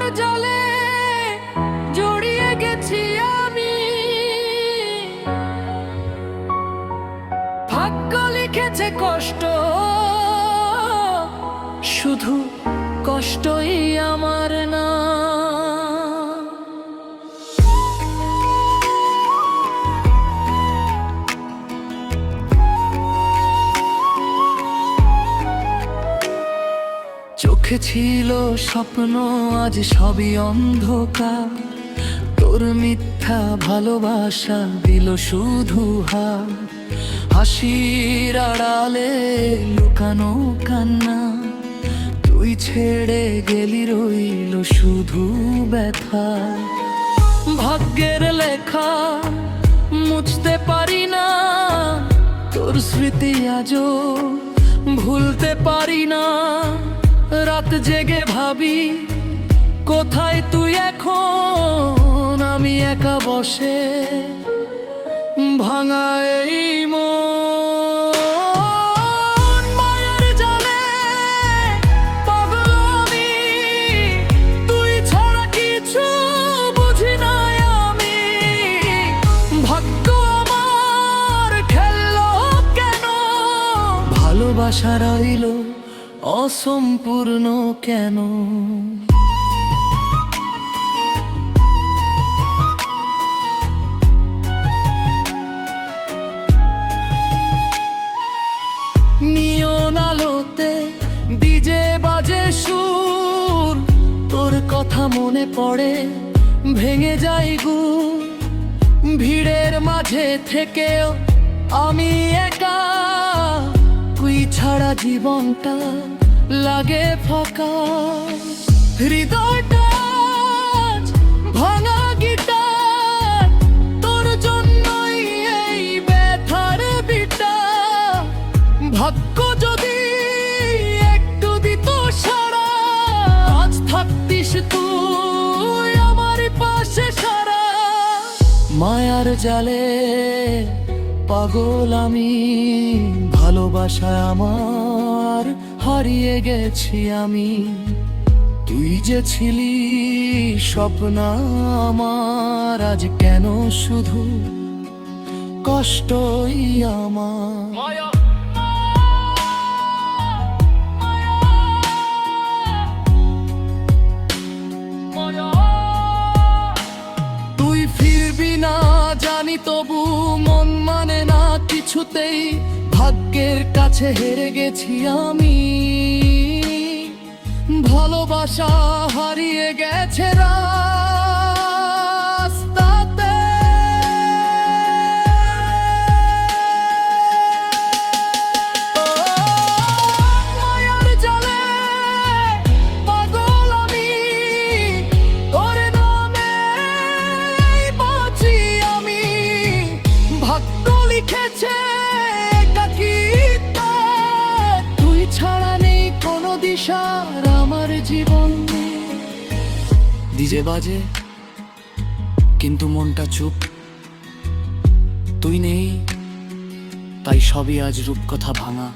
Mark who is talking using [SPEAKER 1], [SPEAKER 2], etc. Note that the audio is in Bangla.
[SPEAKER 1] মায়ার জালে জড়িয়ে গেছি আমি, ভাগ্য লিখেছে কষ্ট, শুধু কষ্টই আমার না। চোখে ছিল স্বপ্ন, আজ সবই অন্ধকার। তোর মিথ্যা ভালোবাসা দিল শুধু হার, হাসির আড়ালে লুকানো কান্না। তুই ছেড়ে গেলি রইল শুধু ব্যথা। ভাগ্যের লেখা মুছতে পারি না, তোর স্মৃতি আজও ভুলতে পারি না। রাত জেগে ভাবি কোথায় তুই এখন, আমি একা বসে ভাঙা এই মন। মায়ার জালে পাগল আমি, তুই ছাড়া কিছু বুঝি না আমি। ভাগ্য আমার খেললো কেন, ভালোবাসা রইল অসম্পূর্ণ কেন। নিয়ন আলোতে ডিজে বাজে সুর, তোর কথা মনে পড়ে ভেঙে যাই গুণ। ভিড়ের মাঝে থেকেও আমি একা, তুই ছাড়া জীবনটা লাগে ফাঁকা। হৃদয়টা ভাঙা গিটার, তোর জন্যই এই ব্যথার বিটা। ভাগ্য যদি একটু দিত সারা, আজ থাকতিস তুই আমার পাশে সারা। মায়ার জালে পাগল আমি, ভালোবাসায় আমার হারিয়ে গেছি আমি। তুই যে ছিলি স্বপ্ন আমার, আজ কেন শুধু কষ্টই আমার। তুই ফিরবি না জানি, তবু মন মানে না কিছুতেই। ভাগ্যের কাছে হেরে গেছি আমি, ভালোবাসা হারিয়ে গেছে রাস্তাতে। মায়ার জালে পাগল আমি, তোর নামে বাঁচি আমি। ভাগ্য লিখেছে তুই ছাড়া নেই কোনো দিশার আমার জীবন। ডিজে বাজে কিন্তু মনটা চুপ, তুই নেই তাই সবই আজ রূপকথা ভাঙা।